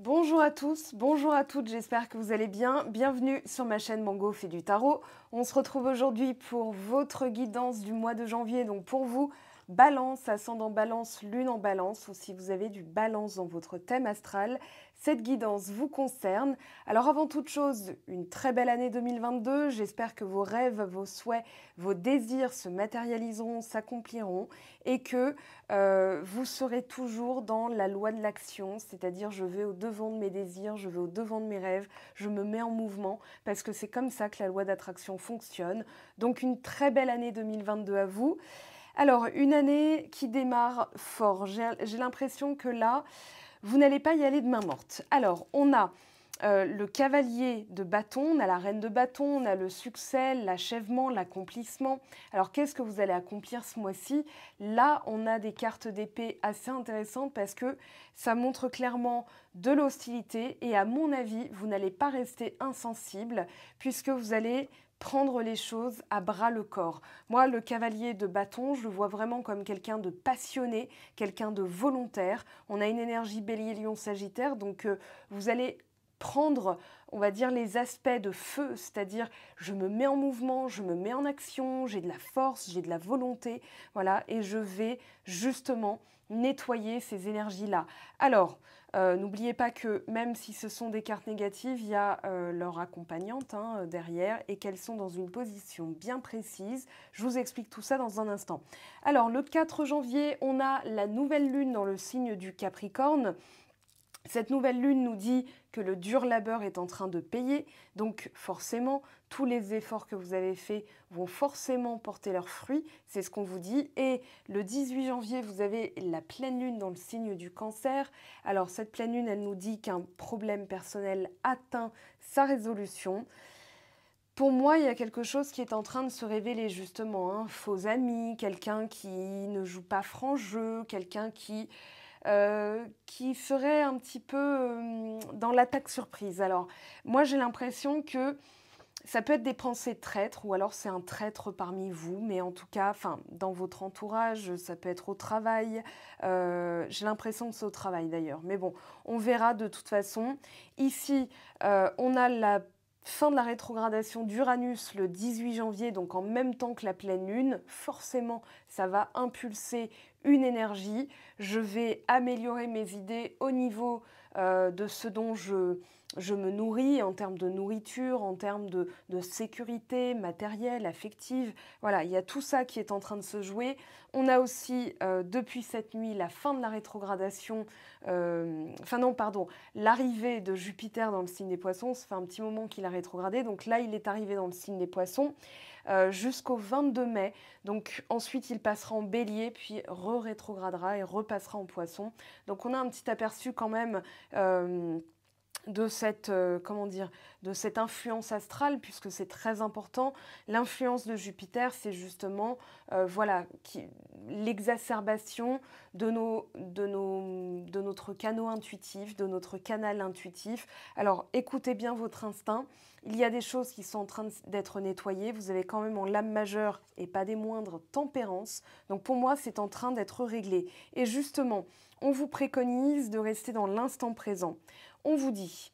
Bonjour à tous, bonjour à toutes, j'espère que vous allez bien. Bienvenue sur ma chaîne Mango fait du tarot. On se retrouve aujourd'hui pour votre guidance du mois de janvier. Donc pour vous, Balance, ascendant Balance, Lune en Balance, ou si vous avez du Balance dans votre thème astral, cette guidance vous concerne. Alors avant toute chose, une très belle année 2022. J'espère que vos rêves, vos souhaits, vos désirs se matérialiseront, s'accompliront et que vous serez toujours dans la loi de l'action, c'est-à-dire je vais au-devant de mes désirs, je vais au-devant de mes rêves, je me mets en mouvement parce que c'est comme ça que la loi d'attraction fonctionne. Donc une très belle année 2022 à vous. Alors, une année qui démarre fort. J'ai l'impression que là, vous n'allez pas y aller de main morte. Alors, on a le cavalier de bâton, on a la reine de bâton, on a le succès, l'achèvement, l'accomplissement. Alors, qu'est-ce que vous allez accomplir ce mois-ci? Là, on a des cartes d'épée assez intéressantes parce que ça montre clairement de l'hostilité et à mon avis, vous n'allez pas rester insensible puisque vous allez prendre les choses à bras le corps. Moi, le cavalier de bâton, je le vois vraiment comme quelqu'un de passionné, quelqu'un de volontaire. On a une énergie bélier, lion, sagittaire, donc vous allez prendre, on va dire, les aspects de feu, c'est-à-dire je me mets en mouvement, je me mets en action, j'ai de la force, j'ai de la volonté, voilà, et je vais justement nettoyer ces énergies-là. Alors, n'oubliez pas que même si ce sont des cartes négatives, il y a leur accompagnante derrière et qu'elles sont dans une position bien précise. Je vous explique tout ça dans un instant. Alors, le 4 janvier, on a la nouvelle lune dans le signe du Capricorne. Cette nouvelle lune nous dit que le dur labeur est en train de payer, donc forcément, tous les efforts que vous avez faits vont forcément porter leurs fruits, c'est ce qu'on vous dit. Et le 18 janvier, vous avez la pleine lune dans le signe du Cancer. Alors cette pleine lune, elle nous dit qu'un problème personnel atteint sa résolution. Pour moi, il y a quelque chose qui est en train de se révéler justement, faux ami, quelqu'un qui ne joue pas franc jeu, quelqu'un qui serait un petit peu dans l'attaque surprise. Alors, moi, j'ai l'impression que ça peut être des pensées de traître, ou alors c'est un traître parmi vous, mais en tout cas, dans votre entourage, ça peut être au travail. J'ai l'impression que c'est au travail d'ailleurs. Mais bon, on verra de toute façon. Ici, on a la fin de la rétrogradation d'Uranus le 18 janvier, donc en même temps que la pleine lune. Forcément, ça va impulser une énergie. Je vais améliorer mes idées au niveau de ce dont je me nourris en termes de nourriture, en termes de sécurité matérielle, affective. Voilà, il y a tout ça qui est en train de se jouer. On a aussi, depuis cette nuit, la fin de la rétrogradation, l'arrivée de Jupiter dans le signe des Poissons. Ça fait un petit moment qu'il a rétrogradé, donc là, il est arrivé dans le signe des Poissons jusqu'au 22 mai. Donc ensuite, il passera en Bélier, puis rétrogradera et repassera en Poisson. Donc on a un petit aperçu quand même de cette, de cette influence astrale, puisque c'est très important. L'influence de Jupiter, c'est justement l'exacerbation de notre canal intuitif, de notre canal intuitif. Alors, écoutez bien votre instinct. Il y a des choses qui sont en train d'être nettoyées. Vous avez quand même en lame majeure, et pas des moindres, tempérance. Donc pour moi, c'est en train d'être réglé. Et justement, on vous préconise de rester dans l'instant présent. On vous dit,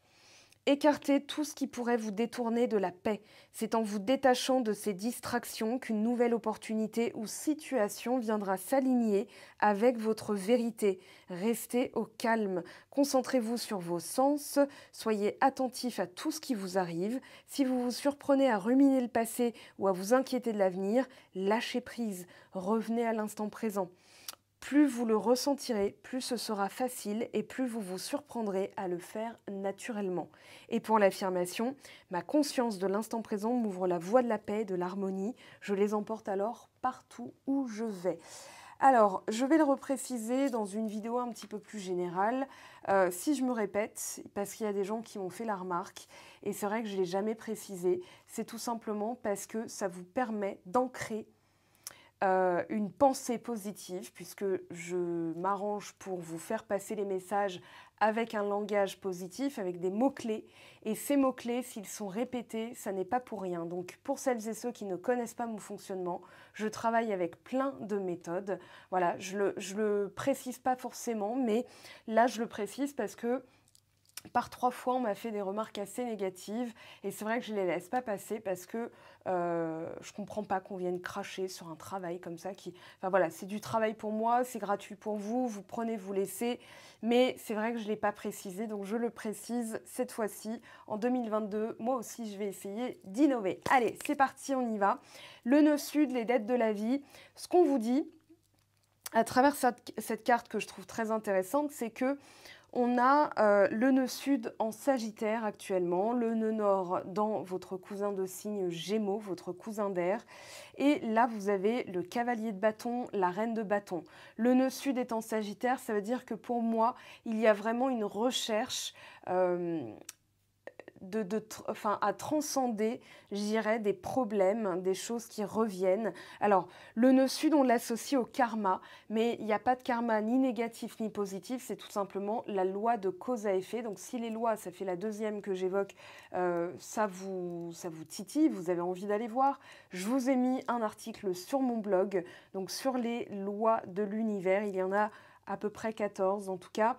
écartez tout ce qui pourrait vous détourner de la paix. C'est en vous détachant de ces distractions qu'une nouvelle opportunité ou situation viendra s'aligner avec votre vérité. Restez au calme. Concentrez-vous sur vos sens. Soyez attentif à tout ce qui vous arrive. Si vous vous surprenez à ruminer le passé ou à vous inquiéter de l'avenir, lâchez prise. Revenez à l'instant présent. Plus vous le ressentirez, plus ce sera facile et plus vous vous surprendrez à le faire naturellement. Et pour l'affirmation, ma conscience de l'instant présent m'ouvre la voie de la paix et de l'harmonie. Je les emporte alors partout où je vais. Alors, je vais le repréciser dans une vidéo un petit peu plus générale. Si je me répète, parce qu'il y a des gens qui m'ont fait la remarque, et c'est vrai que je ne l'ai jamais précisé, c'est tout simplement parce que ça vous permet d'ancrer une pensée positive, puisque je m'arrange pour vous faire passer les messages avec un langage positif, avec des mots-clés. Et ces mots-clés, s'ils sont répétés, ça n'est pas pour rien. Donc pour celles et ceux qui ne connaissent pas mon fonctionnement, je travaille avec plein de méthodes. Voilà, je le précise pas forcément, mais là je le précise parce que par 3 fois, on m'a fait des remarques assez négatives et c'est vrai que je ne les laisse pas passer parce que je ne comprends pas qu'on vienne cracher sur un travail comme ça qui enfin voilà, c'est du travail pour moi, c'est gratuit pour vous, vous prenez, vous laissez, mais c'est vrai que je ne l'ai pas précisé, donc je le précise cette fois-ci. En 2022, moi aussi, je vais essayer d'innover. Allez, c'est parti, on y va. Le nœud sud, les dettes de la vie. Ce qu'on vous dit à travers cette carte que je trouve très intéressante, c'est que on a le nœud sud en Sagittaire actuellement, le nœud nord dans votre cousin de signe Gémeaux, votre cousin d'air. Et là, vous avez le cavalier de bâton, la reine de bâton. Le nœud sud est en Sagittaire, ça veut dire que pour moi, il y a vraiment une recherche à transcender, je dirais, des problèmes, des choses qui reviennent. Alors, le nœud sud, on l'associe au karma, mais il n'y a pas de karma ni négatif ni positif, c'est tout simplement la loi de cause à effet. Donc, si les lois, ça fait la deuxième que j'évoque, ça vous titille, vous avez envie d'aller voir, je vous ai mis un article sur mon blog, donc sur les lois de l'univers, il y en a à peu près 14 en tout cas.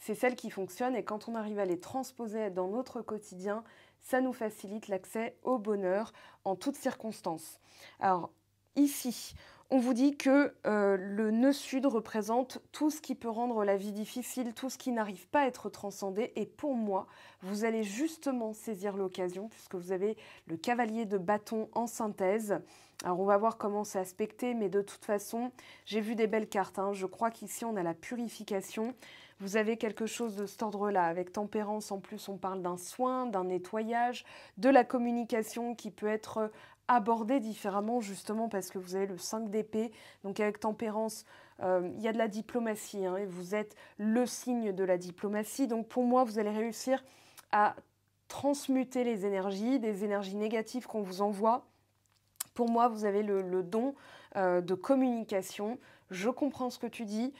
C'est celles qui fonctionnent et quand on arrive à les transposer dans notre quotidien, ça nous facilite l'accès au bonheur en toutes circonstances. Alors ici, on vous dit que le nœud sud représente tout ce qui peut rendre la vie difficile, tout ce qui n'arrive pas à être transcendé. Et pour moi, vous allez justement saisir l'occasion puisque vous avez le cavalier de bâton en synthèse. Alors on va voir comment c'est aspecté, mais de toute façon, j'ai vu des belles cartes. Je crois qu'ici, on a la purification. Vous avez quelque chose de cet ordre-là. Avec tempérance, en plus, on parle d'un soin, d'un nettoyage, de la communication qui peut être abordée différemment, justement parce que vous avez le 5 d'épée. Donc avec tempérance, il y a de la diplomatie, et vous êtes le signe de la diplomatie. Donc pour moi, vous allez réussir à transmuter les énergies, des énergies négatives qu'on vous envoie. Pour moi, vous avez le don de communication. Je comprends ce que tu dis.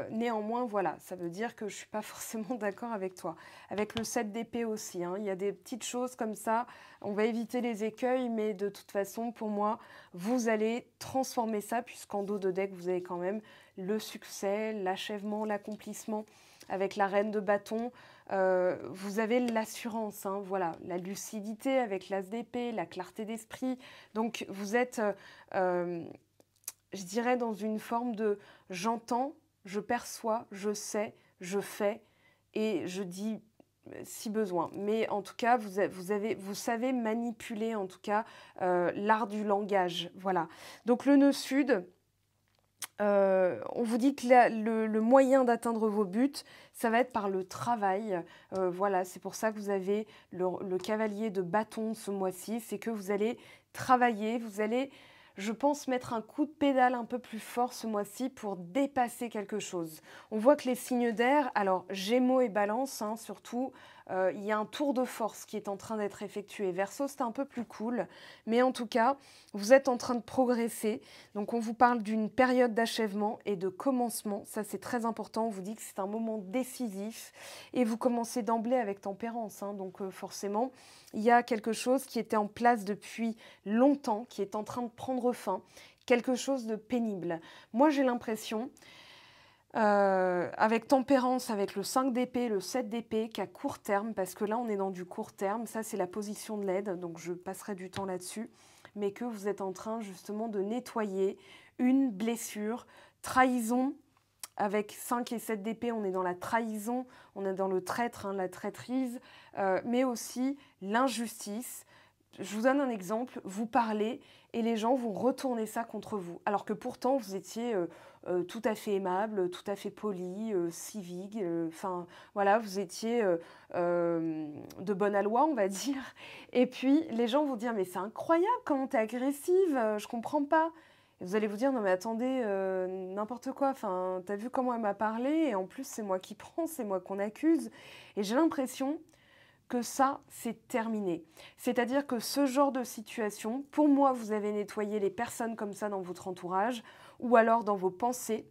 Néanmoins, voilà, ça veut dire que je ne suis pas forcément d'accord avec toi. Avec le 7 d'épée aussi, il y a des petites choses comme ça. On va éviter les écueils, mais de toute façon, pour moi, vous allez transformer ça, puisqu'en dos de deck, vous avez quand même le succès, l'achèvement, l'accomplissement. Avec la reine de bâton, vous avez l'assurance, voilà, la lucidité avec l'as d'épée, la clarté d'esprit. Donc, vous êtes, je dirais, dans une forme de j'entends, je perçois, je sais, je fais et je dis si besoin. Mais en tout cas, vous savez manipuler en tout cas l'art du langage. Voilà. Donc, le nœud sud. On vous dit que le moyen d'atteindre vos buts, ça va être par le travail. Voilà, c'est pour ça que vous avez le cavalier de bâton ce mois-ci. C'est que vous allez travailler, vous allez, je pense, mettre un coup de pédale un peu plus fort ce mois-ci pour dépasser quelque chose. On voit que les signes d'air, alors Gémeaux et Balance surtout, il y a un tour de force qui est en train d'être effectué. Verseau, c'est un peu plus cool, mais en tout cas, vous êtes en train de progresser. Donc, on vous parle d'une période d'achèvement et de commencement. Ça, c'est très important. On vous dit que c'est un moment décisif et vous commencez d'emblée avec tempérance. Donc, forcément, il y a quelque chose qui était en place depuis longtemps, qui est en train de prendre fin, quelque chose de pénible. Moi, j'ai l'impression avec tempérance, avec le 5 d'épée, le 7 d'épée, qu'à court terme, parce que là on est dans du court terme, ça c'est la position de l'aide, donc je passerai du temps là-dessus, mais que vous êtes en train justement de nettoyer une blessure, trahison, avec 5 et 7 d'épée, on est dans la trahison, on est dans le traître, la traîtrise, mais aussi l'injustice. Je vous donne un exemple, vous parlez et les gens vont retourner ça contre vous, alors que pourtant vous étiez tout à fait aimable, tout à fait poli, civique, enfin voilà, vous étiez de bonne aloi, on va dire. Et puis les gens vont dire mais c'est incroyable comment t'es agressive, je comprends pas. Et vous allez vous dire non mais attendez, n'importe quoi, enfin t'as vu comment elle m'a parlé et en plus c'est moi qui prends, c'est moi qu'on accuse. Et j'ai l'impression que ça, c'est terminé. C'est-à-dire que ce genre de situation, pour moi, vous avez nettoyé les personnes comme ça dans votre entourage ou alors dans vos pensées.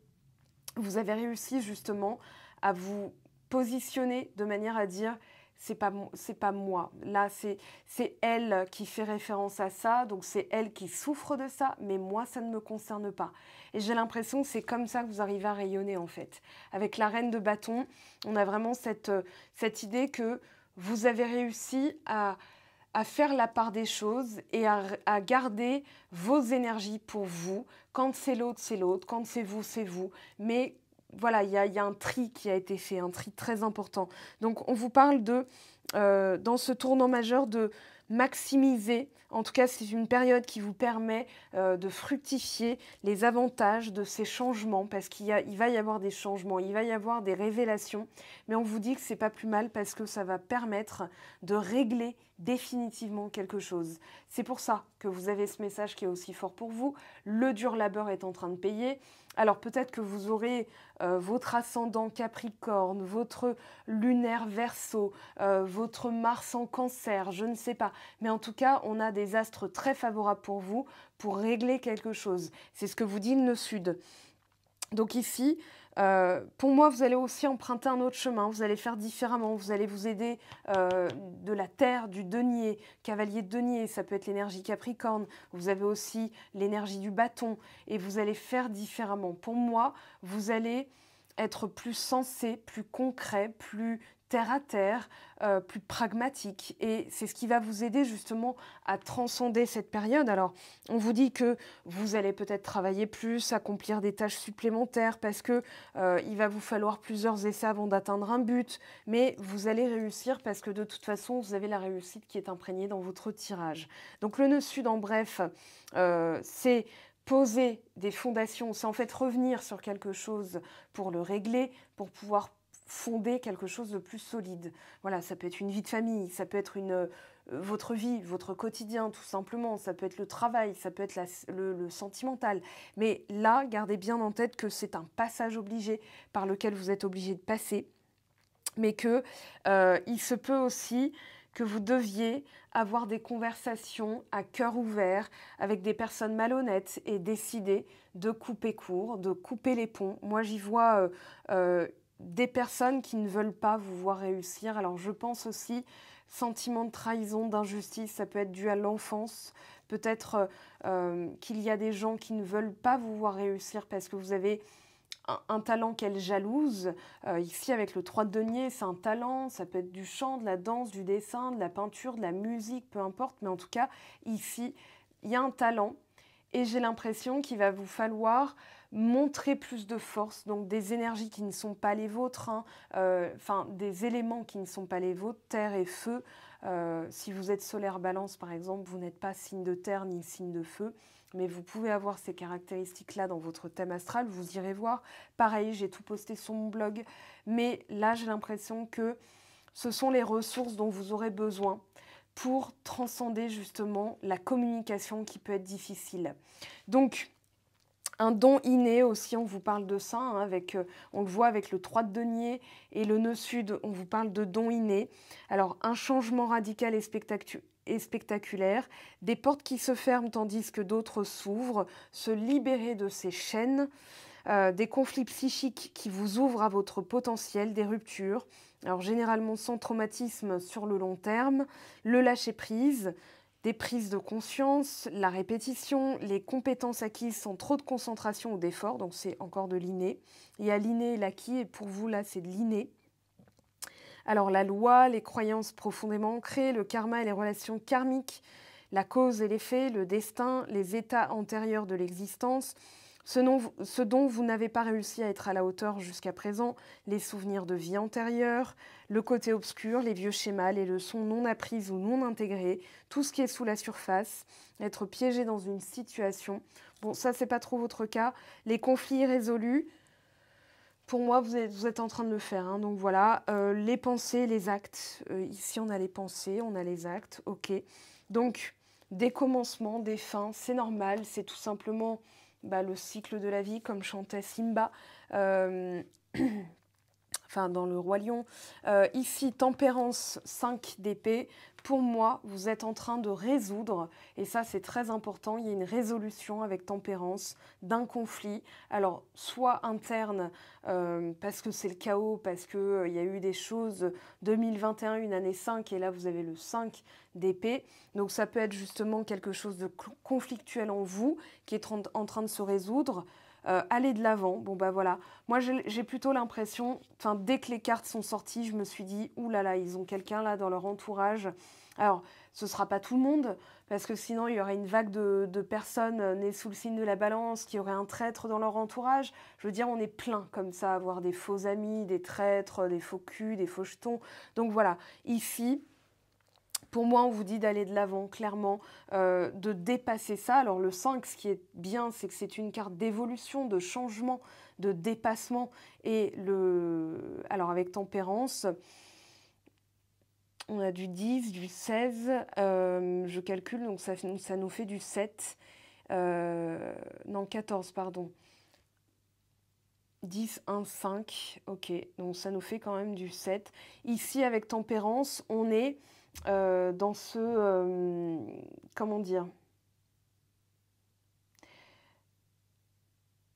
Vous avez réussi justement à vous positionner de manière à dire c'est pas moi. Là, c'est elle qui fait référence à ça, donc c'est elle qui souffre de ça, mais moi, ça ne me concerne pas. Et j'ai l'impression que c'est comme ça que vous arrivez à rayonner, en fait. Avec la reine de bâton, on a vraiment cette idée que vous avez réussi à faire la part des choses et à garder vos énergies pour vous. Quand c'est l'autre, c'est l'autre. Quand c'est vous. Mais voilà, il y a un tri qui a été fait, un tri très important. Donc, on vous parle dans ce tournant majeur, de maximiser. En tout cas, c'est une période qui vous permet de fructifier les avantages de ces changements, parce il va y avoir des changements, il va y avoir des révélations. Mais on vous dit que c'est pas plus mal parce que ça va permettre de régler définitivement quelque chose. C'est pour ça que vous avez ce message qui est aussi fort pour vous. Le dur labeur est en train de payer. Alors peut-être que vous aurez votre ascendant Capricorne, votre lunaire Verseau, votre Mars en Cancer, je ne sais pas. Mais en tout cas, on a des astres très favorables pour vous pour régler quelque chose. C'est ce que vous dit le nœud sud. Donc ici, pour moi, vous allez aussi emprunter un autre chemin, vous allez faire différemment, vous allez vous aider de la terre, du denier, cavalier de denier, ça peut être l'énergie Capricorne, vous avez aussi l'énergie du bâton, et vous allez faire différemment. Pour moi, vous allez être plus sensé, plus concret, plus terre à terre, plus pragmatique. Et c'est ce qui va vous aider justement à transcender cette période. Alors, on vous dit que vous allez peut-être travailler plus, accomplir des tâches supplémentaires parce que il va vous falloir plusieurs essais avant d'atteindre un but. Mais vous allez réussir parce que de toute façon, vous avez la réussite qui est imprégnée dans votre tirage. Donc, le nœud sud, en bref, c'est poser des fondations, c'est en fait revenir sur quelque chose pour le régler, pour pouvoir fonder quelque chose de plus solide. Voilà, ça peut être une vie de famille, ça peut être votre vie, votre quotidien tout simplement, ça peut être le travail, ça peut être le sentimental. Mais là, gardez bien en tête que c'est un passage obligé par lequel vous êtes obligé de passer, mais que il se peut aussi que vous deviez avoir des conversations à cœur ouvert avec des personnes malhonnêtes et décider de couper court, de couper les ponts. Moi, j'y vois des personnes qui ne veulent pas vous voir réussir. Alors, je pense aussi sentiment de trahison, d'injustice, ça peut être dû à l'enfance. Peut-être qu'il y a des gens qui ne veulent pas vous voir réussir parce que vous avez un talent qu'elle jalouse. Ici, avec le 3 de denier, c'est un talent, ça peut être du chant, de la danse, du dessin, de la peinture, de la musique, peu importe. Mais en tout cas, ici, il y a un talent et j'ai l'impression qu'il va vous falloir montrer plus de force, donc des énergies qui ne sont pas les vôtres, hein, des éléments qui ne sont pas les vôtres, terre et feu. Si vous êtes solaire balance, par exemple, vous n'êtes pas signe de terre ni signe de feu. Mais vous pouvez avoir ces caractéristiques-là dans votre thème astral, vous irez voir. Pareil, j'ai tout posté sur mon blog. Mais là, j'ai l'impression que ce sont les ressources dont vous aurez besoin pour transcender justement la communication qui peut être difficile. Donc, un don inné aussi, on vous parle de ça, hein, on le voit avec le 3 de denier et le nœud sud, on vous parle de don inné. Alors, un changement radical et spectaculaire, des portes qui se ferment tandis que d'autres s'ouvrent, se libérer de ces chaînes, des conflits psychiques qui vous ouvrent à votre potentiel, des ruptures, alors généralement sans traumatisme sur le long terme, le lâcher-prise, des prises de conscience, la répétition, les compétences acquises sans trop de concentration ou d'effort, donc c'est encore de l'inné. Il y a l'inné et l'acquis, et pour vous là c'est de l'inné. Alors la loi, les croyances profondément ancrées, le karma et les relations karmiques, la cause et l'effet, le destin, les états antérieurs de l'existence, ce dont vous n'avez pas réussi à être à la hauteur jusqu'à présent, les souvenirs de vie antérieure, le côté obscur, les vieux schémas, les leçons non apprises ou non intégrées, tout ce qui est sous la surface, être piégé dans une situation. Bon, ça, c'est pas trop votre cas. Les conflits irrésolus, pour moi, vous êtes en train de le faire. Hein, donc voilà, les pensées, les actes. Ici, on a les pensées, on a les actes. Ok. Donc, des commencements, des fins, c'est normal. C'est tout simplement le cycle de la vie, comme chantait Simba. enfin dans le roi lion. Ici, tempérance, 5 d'épée. Pour moi, vous êtes en train de résoudre, et ça c'est très important, il y a une résolution avec tempérance d'un conflit. Alors, soit interne, parce que c'est le chaos, parce qu'il y a eu des choses, 2021, une année 5, et là vous avez le 5 d'épée. Donc ça peut être justement quelque chose de conflictuel en vous, qui est en train de se résoudre. Aller de l'avant, bon bah voilà. Moi j'ai plutôt l'impression, enfin dès que les cartes sont sorties, je me suis dit, ouh là là, ils ont quelqu'un là dans leur entourage. Alors, ce ne sera pas tout le monde, parce que sinon il y aurait une vague de personnes nées sous le signe de la balance, qui auraient un traître dans leur entourage. Je veux dire, on est plein comme ça, à avoir des faux amis, des traîtres, des faux culs, des faux jetons. Donc voilà, ici, pour moi, on vous dit d'aller de l'avant, clairement, de dépasser ça. Alors le 5, ce qui est bien, c'est que c'est une carte d'évolution, de changement, de dépassement. Et alors avec tempérance, on a du 10, du 16, je calcule, donc ça nous fait du 7. Non, 14, pardon. 10, 1, 5, ok, donc ça nous fait quand même du 7. Ici, avec tempérance, on est dans ce... comment dire,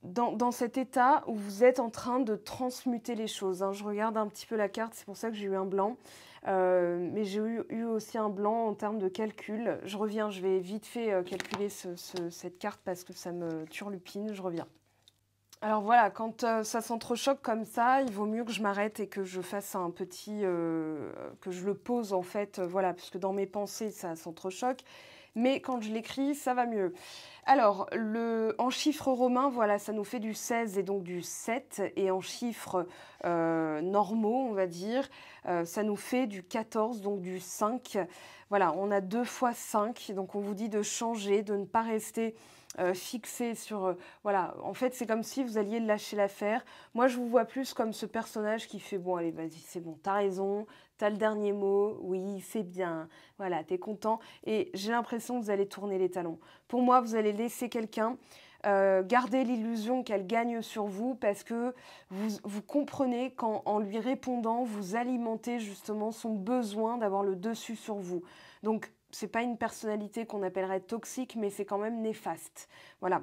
dans cet état où vous êtes en train de transmuter les choses. Hein. Je regarde un petit peu la carte, c'est pour ça que j'ai eu un blanc. Mais j'ai eu aussi un blanc en termes de calcul. Je reviens, je vais vite fait calculer cette carte parce que ça me turlupine, je reviens. Alors voilà, quand ça s'entrechoque comme ça, il vaut mieux que je m'arrête et que je fasse un petit... que je le pose en fait, voilà, parce que dans mes pensées, ça s'entrechoque. Mais quand je l'écris, ça va mieux. Alors, en chiffres romains, voilà, ça nous fait du 16 et donc du 7. Et en chiffres normaux, on va dire, ça nous fait du 14, donc du 5. Voilà, on a 2 fois 5. Donc, on vous dit de changer, de ne pas rester fixé sur... voilà, en fait, c'est comme si vous alliez lâcher l'affaire. Moi, je vous vois plus comme ce personnage qui fait, bon, allez, vas-y, c'est bon, t'as raison, t'as le dernier mot, oui, c'est bien, voilà, t'es content. Et j'ai l'impression que vous allez tourner les talons. Pour moi, vous allez laisser quelqu'un garder l'illusion qu'elle gagne sur vous parce que vous comprenez qu'en lui répondant, vous alimentez justement son besoin d'avoir le dessus sur vous. Donc, c'est pas une personnalité qu'on appellerait toxique, mais c'est quand même néfaste. Voilà.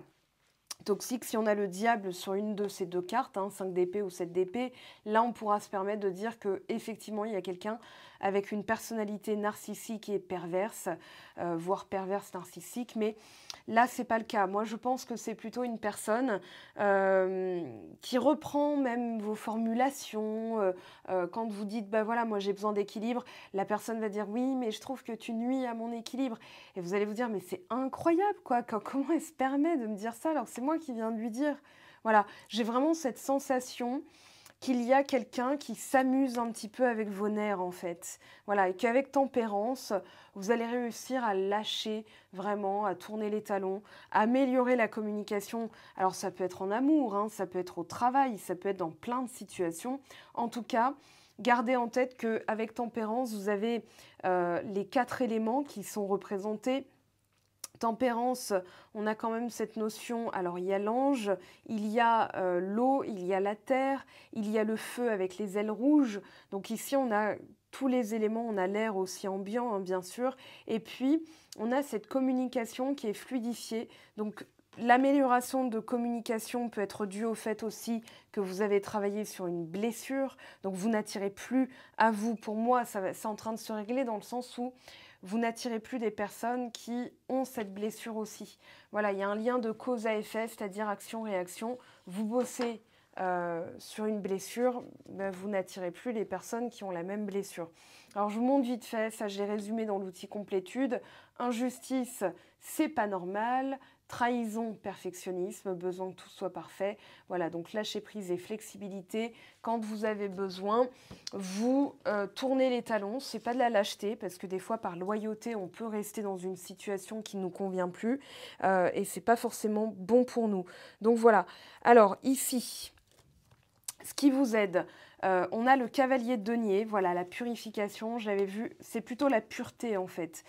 Toxique, si on a le diable sur une de ces deux cartes, 5 d'épée ou 7 d'épée, là on pourra se permettre de dire qu'effectivement il y a quelqu'un avec une personnalité narcissique et perverse, voire perverse narcissique, mais là c'est pas le cas. Moi je pense que c'est plutôt une personne qui reprend même vos formulations, quand vous dites bah voilà moi j'ai besoin d'équilibre, la personne va dire oui mais je trouve que tu nuis à mon équilibre et vous allez vous dire mais c'est incroyable quoi, comment elle se permet de me dire ça alors que c'est moi qui viens de lui dire. Voilà, j'ai vraiment cette sensation qu'il y a quelqu'un qui s'amuse un petit peu avec vos nerfs en fait. Voilà, et qu'avec tempérance, vous allez réussir à lâcher vraiment, à tourner les talons, à améliorer la communication. Alors ça peut être en amour, ça peut être au travail, ça peut être dans plein de situations. En tout cas, gardez en tête qu'avec tempérance, vous avez les 4 éléments qui sont représentés. Tempérance, on a quand même cette notion, alors il y a l'ange, il y a l'eau, il y a la terre, il y a le feu avec les ailes rouges. Donc ici, on a tous les éléments, on a l'air aussi ambiant, bien sûr. Et puis, on a cette communication qui est fluidifiée. Donc, l'amélioration de communication peut être due au fait aussi que vous avez travaillé sur une blessure. Donc, vous n'attirez plus à vous. Pour moi, c'est en train de se régler dans le sens où vous n'attirez plus des personnes qui ont cette blessure aussi. Voilà, il y a un lien de cause à effet, c'est-à-dire action-réaction. Vous bossez sur une blessure, ben vous n'attirez plus les personnes qui ont la même blessure. Alors, je vous montre vite fait, ça j'ai résumé dans l'outil complétude. Injustice, c'est pas normal. Trahison, perfectionnisme, besoin que tout soit parfait. Voilà, donc lâcher prise et flexibilité. Quand vous avez besoin, vous tournez les talons. C'est pas de la lâcheté parce que des fois, par loyauté, on peut rester dans une situation qui ne nous convient plus et c'est pas forcément bon pour nous. Donc voilà. Alors ici, ce qui vous aide, on a le cavalier de denier. Voilà, la purification. J'avais vu, c'est plutôt la pureté en fait.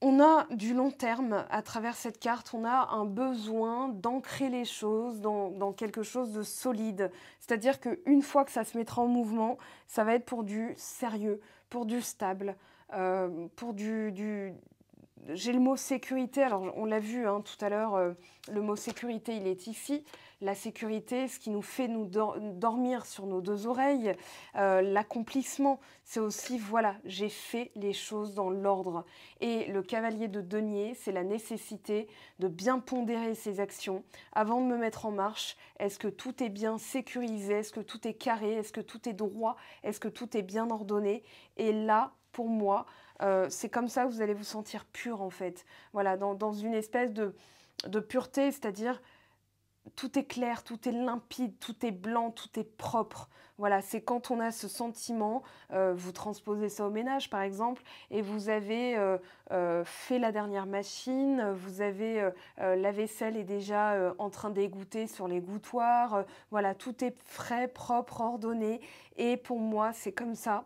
On a du long terme à travers cette carte, on a un besoin d'ancrer les choses dans quelque chose de solide. C'est-à-dire qu'une fois que ça se mettra en mouvement, ça va être pour du sérieux, pour du stable, pour j'ai le mot sécurité, alors on l'a vu hein, tout à l'heure, le mot sécurité il est ici. La sécurité, ce qui nous fait dormir sur nos deux oreilles, l'accomplissement, c'est aussi, voilà, j'ai fait les choses dans l'ordre. Et le cavalier de denier, c'est la nécessité de bien pondérer ses actions avant de me mettre en marche. Est-ce que tout est bien sécurisé? Est-ce que tout est carré? Est-ce que tout est droit? Est-ce que tout est bien ordonné? Et là, pour moi, c'est comme ça que vous allez vous sentir pur en fait. Voilà, dans une espèce de pureté, c'est-à-dire tout est clair, tout est limpide, tout est blanc, tout est propre. Voilà, c'est quand on a ce sentiment, vous transposez ça au ménage par exemple, et vous avez fait la dernière machine, vous avez la vaisselle est déjà en train d'égoutter sur les gouttoirs, voilà, tout est frais, propre, ordonné, et pour moi c'est comme ça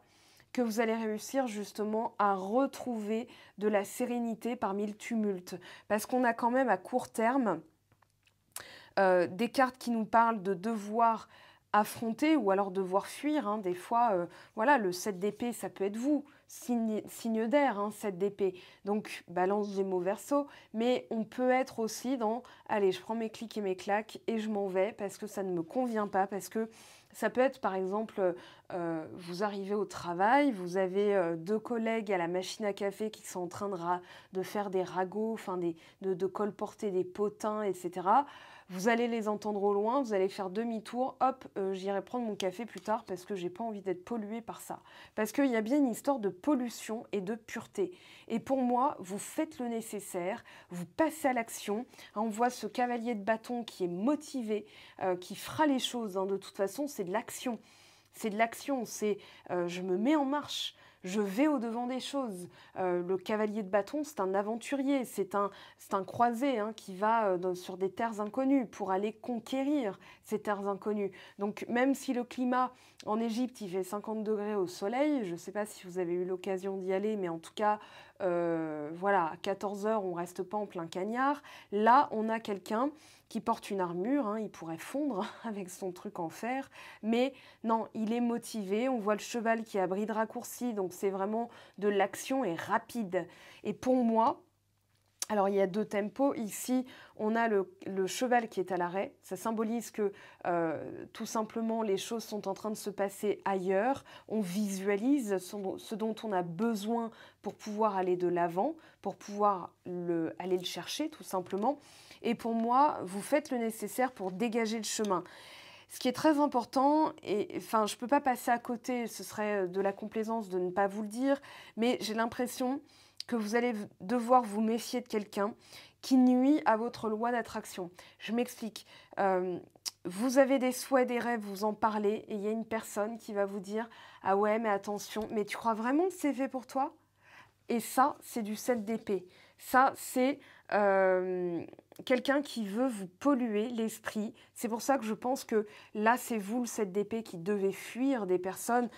que vous allez réussir justement à retrouver de la sérénité parmi le tumulte. Parce qu'on a quand même à court terme des cartes qui nous parlent de devoir affronter ou alors devoir fuir. Hein. Des fois, voilà, le 7 d'épée, ça peut être vous, signe d'air, hein, 7 d'épée. Donc, balance Gémeaux Verseau. Mais on peut être aussi dans, allez, je prends mes clics et mes claques et je m'en vais parce que ça ne me convient pas, parce que ça peut être, par exemple, vous arrivez au travail, vous avez deux collègues à la machine à café qui sont en train de faire des ragots, enfin de colporter des potins, etc. Vous allez les entendre au loin, vous allez faire demi-tour, hop, j'irai prendre mon café plus tard parce que j'ai pas envie d'être polluée par ça. Parce qu'il y a bien une histoire de pollution et de pureté. Et pour moi, vous faites le nécessaire, vous passez à l'action. On voit ce cavalier de bâton qui est motivé, qui fera les choses. Hein. De toute façon, c'est de l'action. C'est de l'action, c'est je me mets en marche. Je vais au-devant des choses. Le cavalier de bâton, c'est un aventurier, c'est un croisé hein, qui va sur des terres inconnues pour aller conquérir ces terres inconnues. Donc même si le climat en Égypte, il fait 50 degrés au soleil, je ne sais pas si vous avez eu l'occasion d'y aller, mais en tout cas, voilà, à 14 heures, on ne reste pas en plein cagnard. Là, on a quelqu'un qui porte une armure, hein, il pourrait fondre avec son truc en fer, mais non, il est motivé, on voit le cheval qui a bride raccourcie, donc c'est vraiment de l'action et rapide. Et pour moi, alors il y a deux tempos, ici on a le cheval qui est à l'arrêt, ça symbolise que tout simplement les choses sont en train de se passer ailleurs, on visualise ce dont on a besoin pour pouvoir aller de l'avant, pour pouvoir aller le chercher tout simplement. Et pour moi, vous faites le nécessaire pour dégager le chemin. Ce qui est très important, et enfin, je ne peux pas passer à côté, ce serait de la complaisance de ne pas vous le dire, mais j'ai l'impression que vous allez devoir vous méfier de quelqu'un qui nuit à votre loi d'attraction. Je m'explique. Vous avez des souhaits, des rêves, vous en parlez, et il y a une personne qui va vous dire « Ah ouais, mais attention, mais tu crois vraiment que c'est fait pour toi ?» Et ça, c'est du 7 d'épée. Ça, c'est quelqu'un qui veut vous polluer l'esprit. C'est pour ça que je pense que là, c'est vous, le 7 d'épée, qui devez fuir des personnes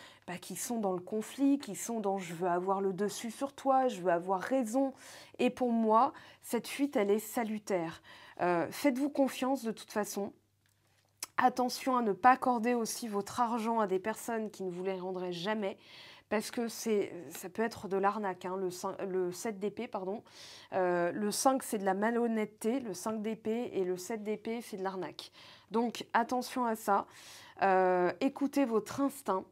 qui sont dans le conflit, qui sont dans « je veux avoir le dessus sur toi, je veux avoir raison ». Et pour moi, cette fuite, elle est salutaire. Faites-vous confiance de toute façon. Attention à ne pas accorder aussi votre argent à des personnes qui ne vous les rendraient jamais. Parce que ça peut être de l'arnaque, hein, le 7 d'épée, pardon. Le 5, c'est de la malhonnêteté, le 5 d'épée, et le 7 d'épée, c'est de l'arnaque. Donc, attention à ça. Écoutez votre instinct.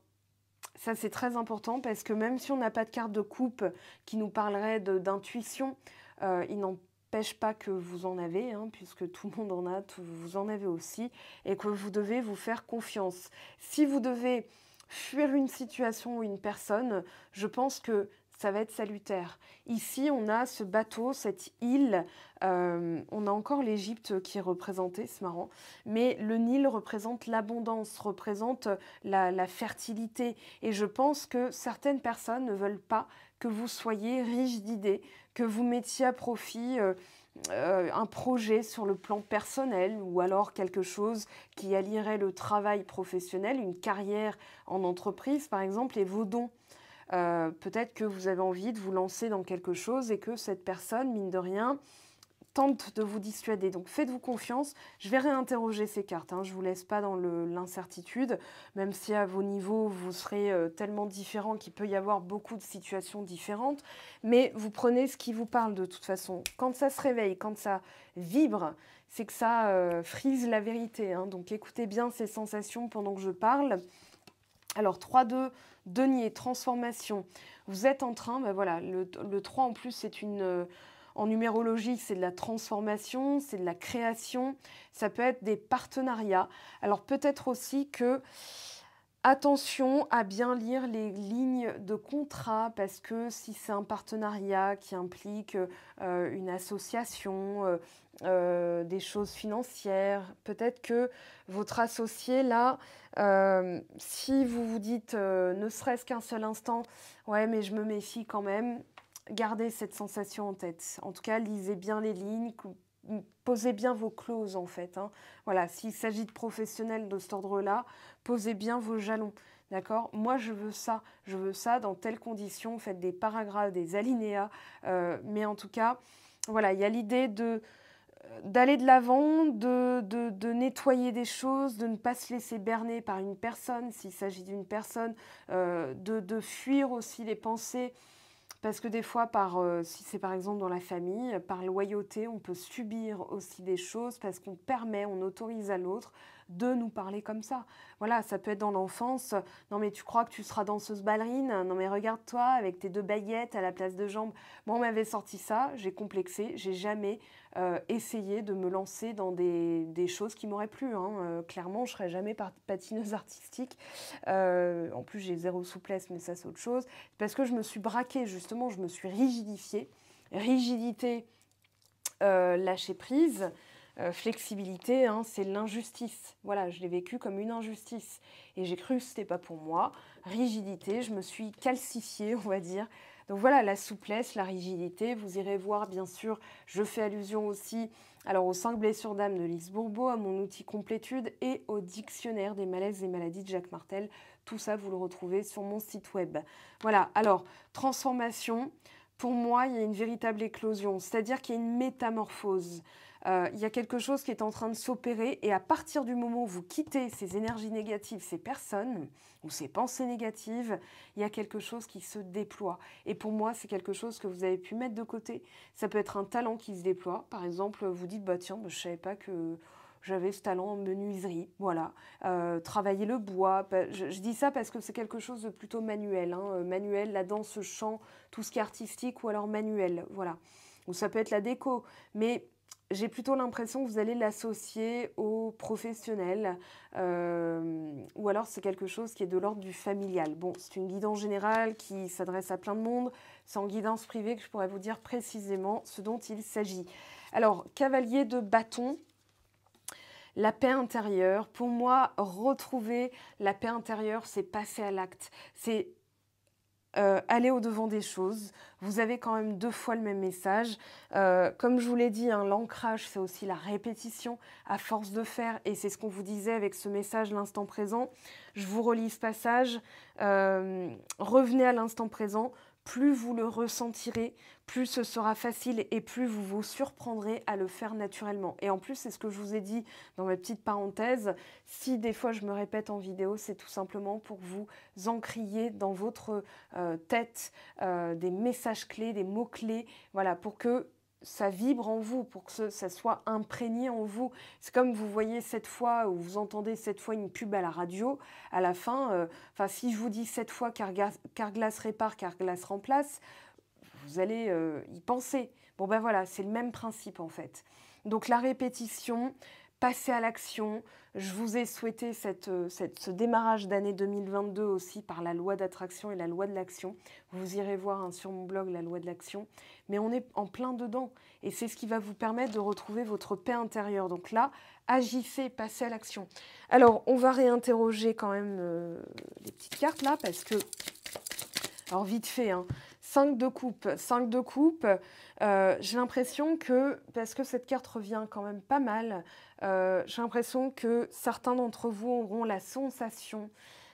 Ça, c'est très important parce que même si on n'a pas de carte de coupe qui nous parlerait d'intuition, il n'empêche pas que vous en avez, hein, puisque tout le monde en a, vous en avez aussi, et que vous devez vous faire confiance. Si vous devez fuir une situation ou une personne, je pense que ça va être salutaire. Ici, on a ce bateau, cette île, on a encore l'Égypte qui est représentée, c'est marrant, mais le Nil représente l'abondance, représente la fertilité, et je pense que certaines personnes ne veulent pas que vous soyez riche d'idées, que vous mettiez à profit un projet sur le plan personnel ou alors quelque chose qui allierait le travail professionnel, une carrière en entreprise par exemple, et vos dons. Peut-être que vous avez envie de vous lancer dans quelque chose et que cette personne, mine de rien, tente de vous dissuader. Donc faites-vous confiance. Je vais réinterroger ces cartes, hein. Je ne vous laisse pas dans l'incertitude, même si à vos niveaux, vous serez tellement différents qu'il peut y avoir beaucoup de situations différentes. Mais vous prenez ce qui vous parle de toute façon. Quand ça se réveille, quand ça vibre, c'est que ça frise la vérité, hein. Donc écoutez bien ces sensations pendant que je parle. Alors 3-2, denier, transformation. Vous êtes en train, ben voilà, le 3 en plus c'est en numérologie, c'est de la transformation, c'est de la création, ça peut être des partenariats. Alors peut-être aussi que, attention à bien lire les lignes de contrat, parce que si c'est un partenariat qui implique une association, des choses financières, peut-être que votre associé là, si vous vous dites ne serait-ce qu'un seul instant, ouais mais je me méfie quand même, gardez cette sensation en tête. En tout cas, lisez bien les lignes, posez bien vos clauses en fait, hein. Voilà, s'il s'agit de professionnels de cet ordre-là, posez bien vos jalons. D'accord? Moi, je veux ça dans telles conditions, faites des paragraphes, des alinéas, mais en tout cas, voilà, il y a l'idée d'aller de l'avant, de nettoyer des choses, de ne pas se laisser berner par une personne, s'il s'agit d'une personne, de fuir aussi les pensées. Parce que des fois, si c'est par exemple dans la famille, par loyauté, on peut subir aussi des choses parce qu'on permet, on autorise à l'autre de nous parler comme ça. Voilà, ça peut être dans l'enfance. Non mais tu crois que tu seras danseuse ballerine? Non mais regarde-toi avec tes 2 baguettes à la place de jambes. Moi, on m'avait sorti ça, j'ai complexé, j'ai jamais essayé de me lancer dans des choses qui m'auraient plu, hein. Clairement, je serais jamais patineuse artistique. En plus, j'ai 0 souplesse, mais ça c'est autre chose. Parce que je me suis braquée, justement, je me suis rigidifiée. Rigidité, lâcher prise. Flexibilité, hein, c'est l'injustice. Voilà, je l'ai vécu comme une injustice. Et j'ai cru que ce n'était pas pour moi. Rigidité, je me suis calcifiée, on va dire. Donc voilà, la souplesse, la rigidité. Vous irez voir, bien sûr, je fais allusion aussi aux 5 blessures d'âme de Lise Bourbeau, à mon outil complétude et au dictionnaire des malaises et maladies de Jacques Martel. Tout ça, vous le retrouvez sur mon site web. Voilà, alors, transformation. Pour moi, il y a une véritable éclosion, c'est-à-dire qu'il y a une métamorphose. Il y a quelque chose qui est en train de s'opérer et à partir du moment où vous quittez ces énergies négatives, ces personnes ou ces pensées négatives, il y a quelque chose qui se déploie. Et pour moi, c'est quelque chose que vous avez pu mettre de côté. Ça peut être un talent qui se déploie. Par exemple, vous dites, bah tiens, je ne savais pas que j'avais ce talent en menuiserie. Voilà. Travailler le bois. Je dis ça parce que c'est quelque chose de plutôt manuel, hein. Manuel, la danse, le chant, tout ce qui est artistique ou alors manuel. Voilà. Ou ça peut être la déco. Mais j'ai plutôt l'impression que vous allez l'associer au professionnel ou alors c'est quelque chose qui est de l'ordre du familial. Bon, c'est une guidance générale qui s'adresse à plein de monde. C'est en guidance privée que je pourrais vous dire précisément ce dont il s'agit. Alors, cavalier de bâton. La paix intérieure, pour moi, retrouver la paix intérieure, c'est passer à l'acte. C'est aller au-devant des choses. Vous avez quand même 2 fois le même message. Comme je vous l'ai dit, hein, l'ancrage, c'est aussi la répétition à force de faire. Et c'est ce qu'on vous disait avec ce message, l'instant présent. Je vous relis ce passage. Revenez à l'instant présent. Plus vous le ressentirez, plus ce sera facile et plus vous vous surprendrez à le faire naturellement. Et en plus, c'est ce que je vous ai dit dans ma petite parenthèse. Si des fois je me répète en vidéo, c'est tout simplement pour vous encrier dans votre tête des messages clés, des mots clés, voilà, pour que ça vibre en vous, pour que ça soit imprégné en vous. C'est comme vous voyez 7 fois ou vous entendez 7 fois une pub à la radio, à la fin, si je vous dis 7 fois Carglass répare, Carglass remplace, vous allez y penser. Bon ben voilà, c'est le même principe en fait. Donc la répétition, passer à l'action. Je vous ai souhaité ce démarrage d'année 2022 aussi par la loi d'attraction et la loi de l'action. Vous irez voir sur mon blog la loi de l'action. Mais on est en plein dedans. Et c'est ce qui va vous permettre de retrouver votre paix intérieure. Donc là, agissez, passez à l'action. Alors, on va réinterroger quand même les petites cartes là parce que... Alors vite fait, hein. 5 de coupe. 5 de coupe, j'ai l'impression que, parce que cette carte revient quand même pas mal, j'ai l'impression que certains d'entre vous auront la sensation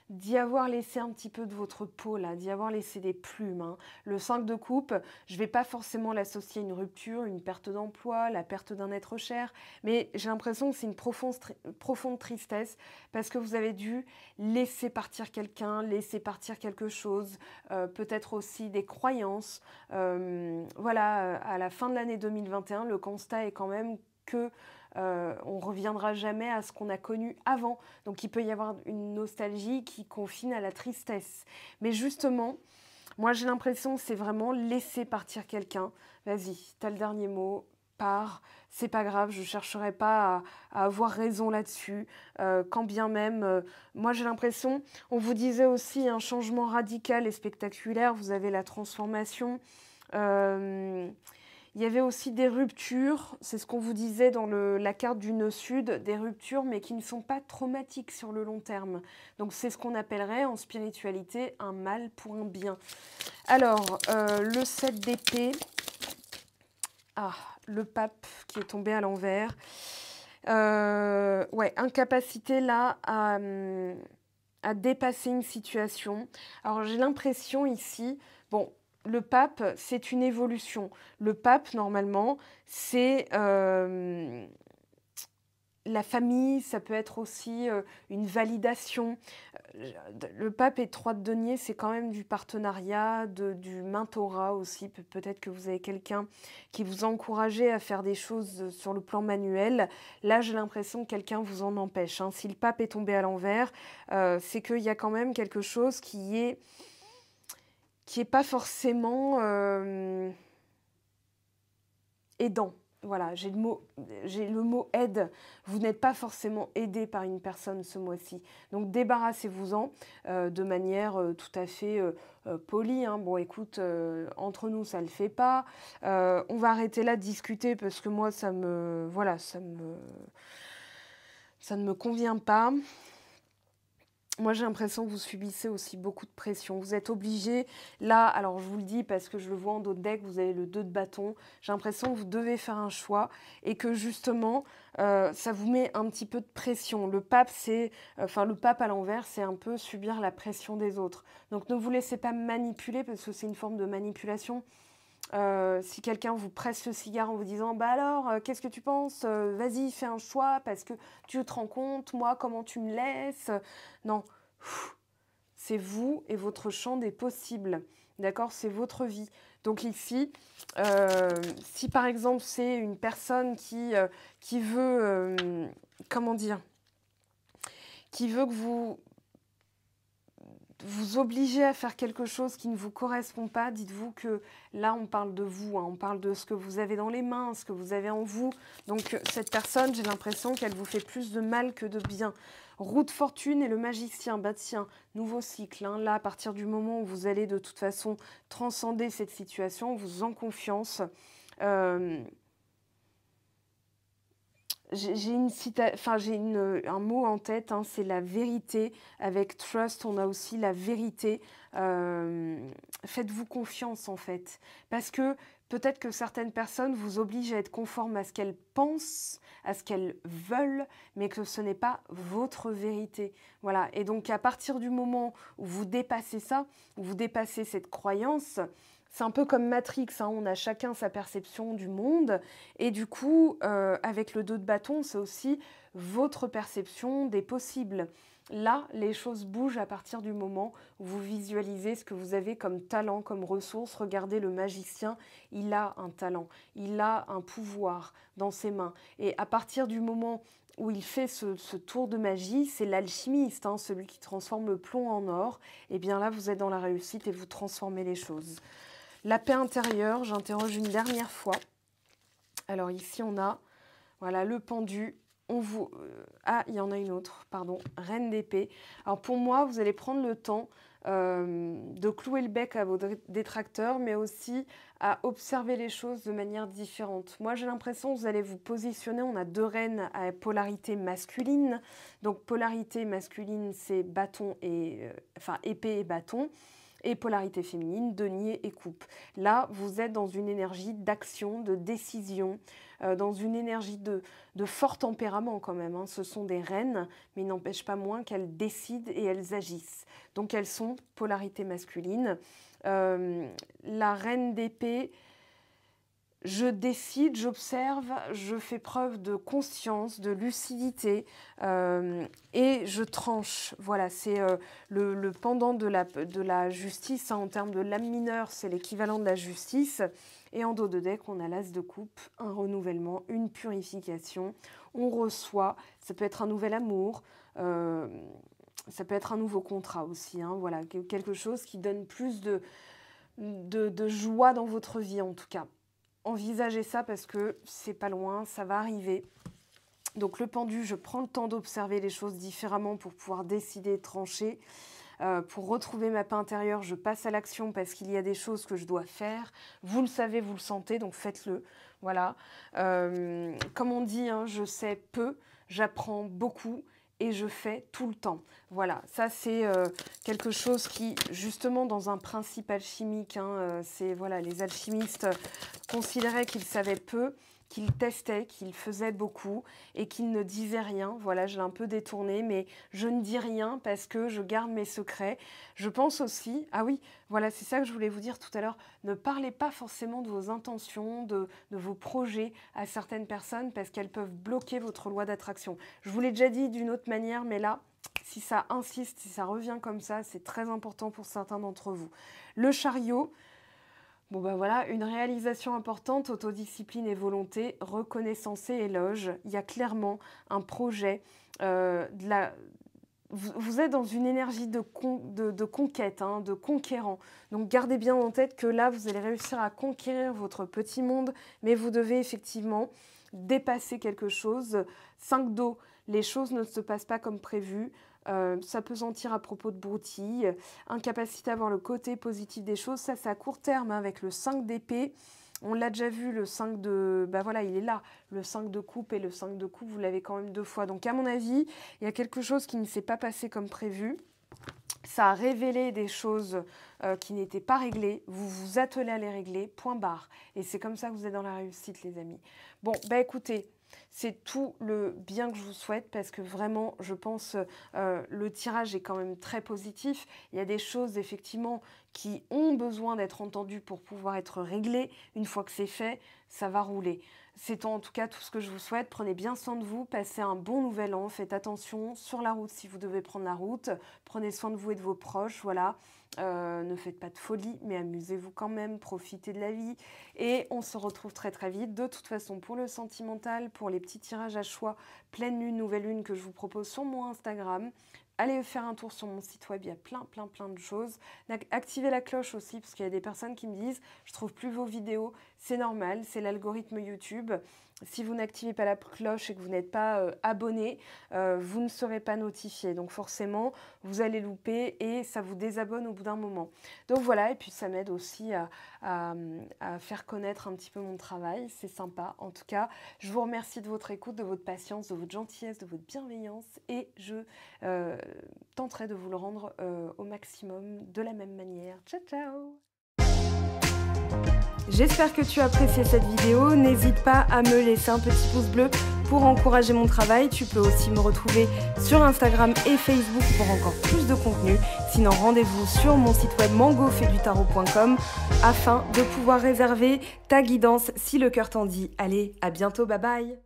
d'y avoir laissé un petit peu de votre peau, là, d'y avoir laissé des plumes, hein. Le 5 de coupe, je ne vais pas forcément l'associer à une rupture, une perte d'emploi, la perte d'un être cher, mais j'ai l'impression que c'est une profonde tristesse parce que vous avez dû laisser partir quelqu'un, laisser partir quelque chose, peut-être aussi des croyances. Voilà, à la fin de l'année 2021, le constat est quand même que on ne reviendra jamais à ce qu'on a connu avant. Donc il peut y avoir une nostalgie qui confine à la tristesse. Mais justement, moi j'ai l'impression que c'est vraiment laisser partir quelqu'un. Vas-y, t'as le dernier mot, pars, c'est pas grave, je chercherai pas à avoir raison là-dessus. Quand bien même, moi j'ai l'impression, on vous disait aussi un changement radical et spectaculaire, vous avez la transformation. Il y avait aussi des ruptures, c'est ce qu'on vous disait dans la carte du nœud sud, des ruptures mais qui ne sont pas traumatiques sur le long terme. Donc c'est ce qu'on appellerait en spiritualité un mal pour un bien. Alors, le 7 d'épée, le pape qui est tombé à l'envers. Ouais, incapacité là à dépasser une situation. Alors j'ai l'impression ici, bon, le pape, c'est une évolution. Le pape, normalement, c'est la famille, ça peut être aussi une validation. Le pape et 3 de denier, c'est quand même du partenariat, du mentorat aussi. Peut-être que vous avez quelqu'un qui vous a encouragé à faire des choses sur le plan manuel. Là, j'ai l'impression que quelqu'un vous en empêche, hein. Si le pape est tombé à l'envers, c'est qu'il y a quand même quelque chose qui est pas forcément aidant. Voilà, j'ai le mot aide. Vous n'êtes pas forcément aidé par une personne ce mois-ci. Donc débarrassez-vous-en de manière tout à fait polie, hein. Bon, écoute, entre nous, ça ne le fait pas. On va arrêter là de discuter parce que moi, ça ne me convient pas. Moi, j'ai l'impression que vous subissez aussi beaucoup de pression. Vous êtes obligé, là, alors je vous le dis parce que je le vois en d'autres decks, vous avez le 2 de bâton. J'ai l'impression que vous devez faire un choix et que justement, ça vous met un petit peu de pression. Le pape, le pape à l'envers, c'est un peu subir la pression des autres. Donc ne vous laissez pas manipuler parce que c'est une forme de manipulation. Si quelqu'un vous presse le cigare en vous disant bah alors qu'est-ce que tu penses, vas-y fais un choix parce que tu te rends compte moi comment tu me laisses, non, c'est vous et votre champ des possibles, d'accord, c'est votre vie. Donc ici si par exemple c'est une personne qui veut comment dire, qui veut que vous obligez à faire quelque chose qui ne vous correspond pas, dites-vous que là, on parle de vous, hein, on parle de ce que vous avez dans les mains, ce que vous avez en vous. Donc, cette personne, j'ai l'impression qu'elle vous fait plus de mal que de bien. Roue de fortune et le magicien, bah tiens, nouveau cycle. Hein, là, à partir du moment où vous allez de toute façon transcender cette situation, vous en confiance. J'ai un mot en tête, hein, c'est la vérité. Avec trust, on a aussi la vérité. Faites-vous confiance en fait. Parce que peut-être que certaines personnes vous obligent à être conformes à ce qu'elles pensent, à ce qu'elles veulent, mais que ce n'est pas votre vérité. Voilà. Et donc à partir du moment où vous dépassez ça, où vous dépassez cette croyance, c'est un peu comme Matrix, hein, on a chacun sa perception du monde et du coup, avec le 2 de bâton, c'est aussi votre perception des possibles. Là, les choses bougent à partir du moment où vous visualisez ce que vous avez comme talent, comme ressource. Regardez le magicien, il a un talent, il a un pouvoir dans ses mains. Et à partir du moment où il fait ce tour de magie, c'est l'alchimiste, hein, celui qui transforme le plomb en or. Et bien là, vous êtes dans la réussite et vous transformez les choses. La paix intérieure, j'interroge une dernière fois. Alors ici, on a voilà, le pendu. Il y en a une autre, pardon, reine d'épée. Alors pour moi, vous allez prendre le temps de clouer le bec à vos détracteurs, mais aussi à observer les choses de manière différente. Moi, j'ai l'impression que vous allez vous positionner. On a 2 reines à polarité masculine. Donc polarité masculine, c'est bâton et épée et bâton. Et polarité féminine, denier et coupe. Là, vous êtes dans une énergie d'action, de décision, dans une énergie de fort tempérament quand même. Hein. Ce sont des reines, mais il n'empêche pas moins qu'elles décident et elles agissent. Donc elles sont polarité masculine. La reine d'épée, je décide, j'observe, je fais preuve de conscience, de lucidité et je tranche. Voilà, c'est le pendant de la justice. Hein, en termes de lame mineure, c'est l'équivalent de la justice. Et en dos de deck, on a l'as de coupe, un renouvellement, une purification. On reçoit, ça peut être un nouvel amour, ça peut être un nouveau contrat aussi. Hein, voilà, quelque chose qui donne plus de joie dans votre vie en tout cas. Envisagez ça parce que c'est pas loin, ça va arriver. Donc le pendu, je prends le temps d'observer les choses différemment pour pouvoir décider, trancher. Pour retrouver ma paix intérieure, je passe à l'action parce qu'il y a des choses que je dois faire. Vous le savez, vous le sentez, donc faites-le. Voilà. Comme on dit, hein, je sais peu, j'apprends beaucoup et je fais tout le temps. Voilà, ça c'est quelque chose qui, justement, dans un principe alchimique, hein, c'est voilà, les alchimistes considéraient qu'ils savaient peu, qu'ils testaient, qu'ils faisaient beaucoup et qu'ils ne disaient rien. Voilà, je l'ai un peu détourné, mais je ne dis rien parce que je garde mes secrets. Je pense aussi, ah oui, voilà, c'est ça que je voulais vous dire tout à l'heure, ne parlez pas forcément de vos intentions, de vos projets à certaines personnes parce qu'elles peuvent bloquer votre loi d'attraction. Je vous l'ai déjà dit d'une autre manière, mais là, si ça insiste, si ça revient comme ça, c'est très important pour certains d'entre vous. Le chariot, bon ben voilà, une réalisation importante, autodiscipline et volonté, reconnaissance et éloge. Il y a clairement un projet, vous êtes dans une énergie de conquête, hein, de conquérant. Donc gardez bien en tête que là, vous allez réussir à conquérir votre petit monde, mais vous devez effectivement dépasser quelque chose. 5 d'eau, les choses ne se passent pas comme prévu. Ça peut sentir à propos de broutilles, incapacité à voir le côté positif des choses, ça c'est à court terme hein, avec le 5 d'épée. On l'a déjà vu, le 5 de... Ben voilà, il est là. Le 5 de coupe et le 5 de coupe, vous l'avez quand même 2 fois. Donc à mon avis, il y a quelque chose qui ne s'est pas passé comme prévu. Ça a révélé des choses qui n'étaient pas réglées. Vous vous attelez à les régler, point barre. Et c'est comme ça que vous êtes dans la réussite, les amis. Bon, ben écoutez... C'est tout le bien que je vous souhaite parce que vraiment, je pense, le tirage est quand même très positif. Il y a des choses, effectivement, qui ont besoin d'être entendues pour pouvoir être réglées. Une fois que c'est fait, ça va rouler. C'est en tout cas tout ce que je vous souhaite. Prenez bien soin de vous, passez un bon nouvel an. Faites attention sur la route si vous devez prendre la route. Prenez soin de vous et de vos proches, voilà. Ne faites pas de folie, mais amusez-vous quand même, profitez de la vie. Et on se retrouve très très vite. De toute façon, pour le sentimental, pour les petits tirages à choix, pleine lune, nouvelle lune que je vous propose sur mon Instagram, allez faire un tour sur mon site web, il y a plein de choses. Activez la cloche aussi, parce qu'il y a des personnes qui me disent « je trouve plus vos vidéos ». C'est normal, c'est l'algorithme YouTube. Si vous n'activez pas la cloche et que vous n'êtes pas abonné, vous ne serez pas notifié. Donc forcément, vous allez louper et ça vous désabonne au bout d'un moment. Donc voilà, et puis ça m'aide aussi à faire connaître un petit peu mon travail. C'est sympa. En tout cas, je vous remercie de votre écoute, de votre patience, de votre gentillesse, de votre bienveillance et je tenterai de vous le rendre au maximum de la même manière. Ciao, ciao! J'espère que tu as apprécié cette vidéo. N'hésite pas à me laisser un petit pouce bleu pour encourager mon travail. Tu peux aussi me retrouver sur Instagram et Facebook pour encore plus de contenu. Sinon, rendez-vous sur mon site web mangofaidutarot.com afin de pouvoir réserver ta guidance si le cœur t'en dit. Allez, à bientôt, bye bye!